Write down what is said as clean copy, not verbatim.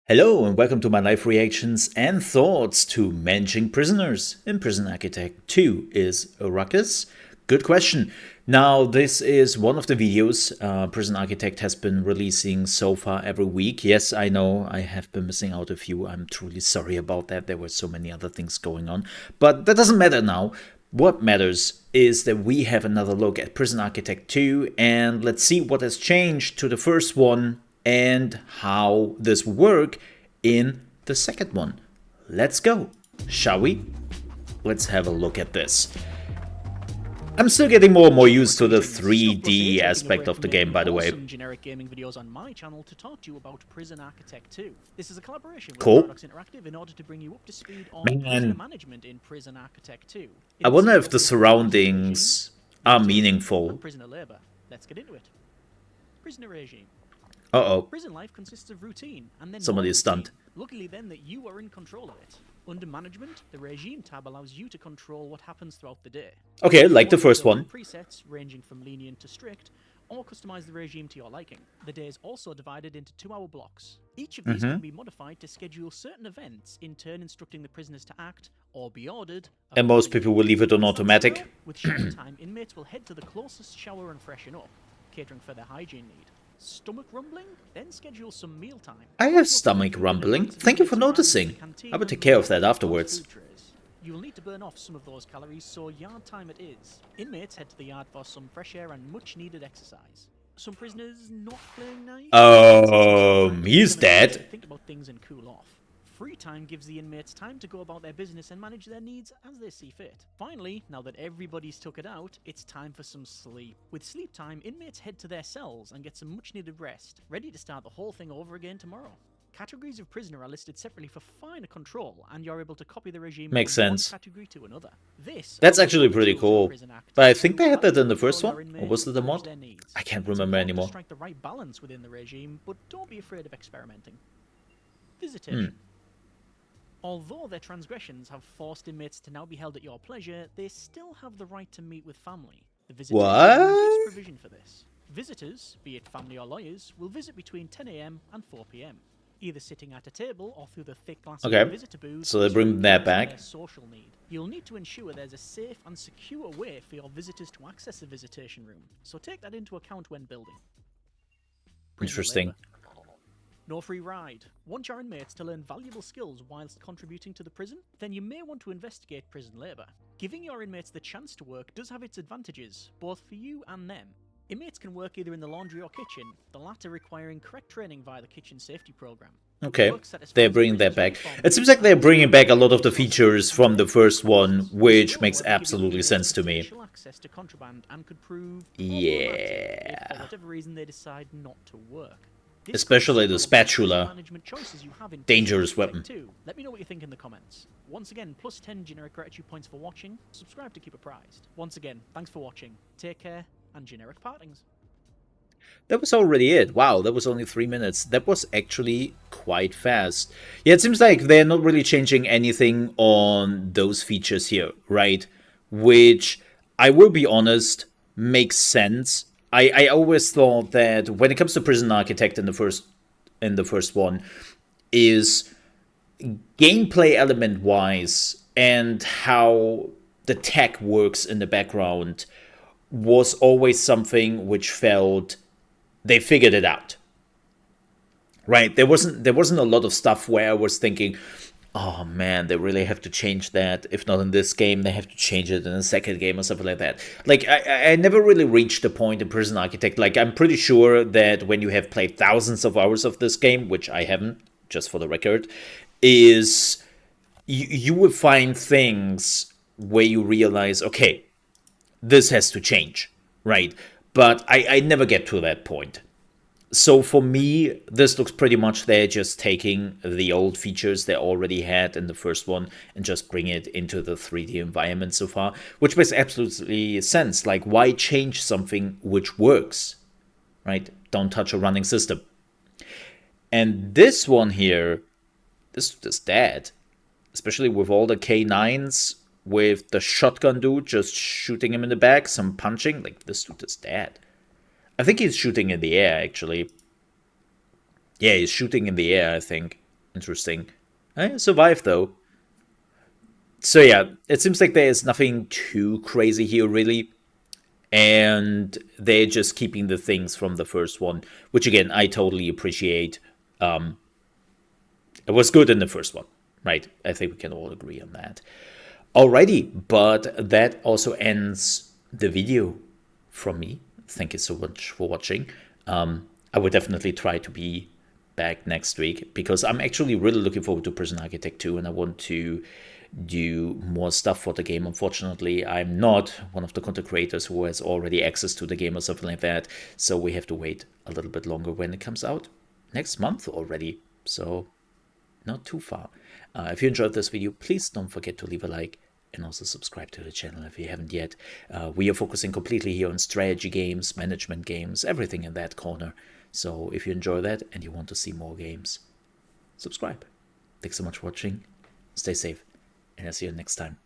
Hello and welcome to my live reactions and thoughts to Managing Prisoners in Prison Architect 2 is a ruckus? Good question. Now this is one of the videos Prison Architect has been releasing so far every week. Yes, I know I have been missing out a few. I'm truly sorry about that. There were so many other things going on. But that doesn't matter now. What matters is that we have another look at Prison Architect 2 and let's see what has changed to the first one and how this will work in the second one. Let's go, shall we? Let's have a look at this. I'm still getting more and more used to the 3D aspect of the game, by the way. Some generic gaming videos on my channel to talk to you about Prison Architect 2. This is a collaboration with Cool. Paradox Interactive in order to bring you up to speed on prisoner management in Prison Architect 2. I wonder if the surroundings are meaningful. Prisoner labor. Let's get into it. Prisoner regime. Uh-oh. Prison life consists of routine and then Somebody is stunned. Luckily then that you are in control of it. Under management, the regime tab allows you to control what happens throughout the day. Okay, like the first one. Presets ranging from lenient to strict, or customize the regime to your liking. The day is also divided into 2-hour blocks. Each of these can be modified to schedule certain events, in turn instructing the prisoners to act or be ordered. And most people will leave it on automatic. With shower time, inmates will head to the closest shower and freshen up, catering for their hygiene need. Stomach rumbling? Then schedule some mealtime. I have stomach rumbling. Thank you for noticing. I will take care of that afterwards. You will need to burn off some of those calories, so yard time it is. Inmates head to the yard for some fresh air and much needed exercise. Some prisoners not playing nice. He's dead. Think about things and cool off. Free time gives the inmates time to go about their business and manage their needs as they see fit. Finally, now that everybody's took it out, it's time for some sleep. With sleep time, inmates head to their cells and get some much needed rest, ready to start the whole thing over again tomorrow. Categories of prisoner are listed separately for finer control, and you're able to copy the regime Makes from sense. one category to another. That's actually pretty cool. But I think they had that in the first one, or was it a mod? I can't remember anymore. Strike the right balance within the regime, but don't be afraid of experimenting. Visitation. Although their transgressions have forced inmates to now be held at your pleasure, they still have the right to meet with family. The visitation gives provision for this. Visitors, be it family or lawyers, will visit between 10 AM and 4 PM, either sitting at a table or through the thick glass of the visitor booth. So they bring that back. Social need. You'll need to ensure there's a safe and secure way for your visitors to access the visitation room, so take that into account when building. Interesting. No free ride. Want your inmates to learn valuable skills whilst contributing to the prison? Then you may want to investigate prison labour. Giving your inmates the chance to work does have its advantages, both for you and them. Inmates can work either in the laundry or kitchen, the latter requiring correct training via the kitchen safety program. Okay, they're bringing that back. It seems like they're bringing back a lot of the features from the first one, which makes absolutely sense to me. Access to contraband and could prove yeah. if for whatever reason they decide not to work. Especially the spatula. Dangerous weapon. Let me know what you think in the comments. Once again, plus 10 generic gratitude points for watching. Subscribe to keep apprised. Once again, thanks for watching. Take care, and generic partings. That was already it. Wow, that was only 3 minutes. That was actually quite fast. Yeah, it seems like they're not really changing anything on those features here, right? Which, I will be honest, makes sense. I always thought that when it comes to Prison Architect in the first one, is gameplay element wise and how the tech works in the background was always something which felt they figured it out. Right? There wasn't a lot of stuff where I was thinking, oh man, they really have to change that. If not in this game, they have to change it in a second game or something like that. Like, I never really reached the point in Prison Architect. Like, I'm pretty sure that when you have played thousands of hours of this game, which I haven't, just for the record, is you will find things where you realize, okay, this has to change, right? But I never get to that point. So for me, this looks pretty much they're just taking the old features they already had in the first one and just bring it into the 3D environment so far, which makes absolutely sense. Like, why change something which works, right? Don't touch a running system. And this one here, this dude is dead, especially with all the K9s, with the shotgun dude just shooting him in the back, some punching. Like, this dude is dead. I think he's shooting in the air, actually. Yeah, he's shooting in the air, I think. Interesting. I survived, though. So yeah, it seems like there is nothing too crazy here, really. And they're just keeping the things from the first one, which again, I totally appreciate. It was good in the first one, right? I think we can all agree on that. Alrighty, but that also ends the video from me. Thank you so much for watching. I will definitely try to be back next week because I'm actually really looking forward to Prison Architect 2 and I want to do more stuff for the game. Unfortunately, I'm not one of the content creators who has already access to the game or something like that, so we have to wait a little bit longer when it comes out next month already. So not too far. If you enjoyed this video, please don't forget to leave a like and also subscribe to the channel if you haven't yet. We are focusing completely here on strategy games, management games, everything in that corner. So if you enjoy that and you want to see more games, subscribe. Thanks so much for watching. Stay safe, and I'll see you next time.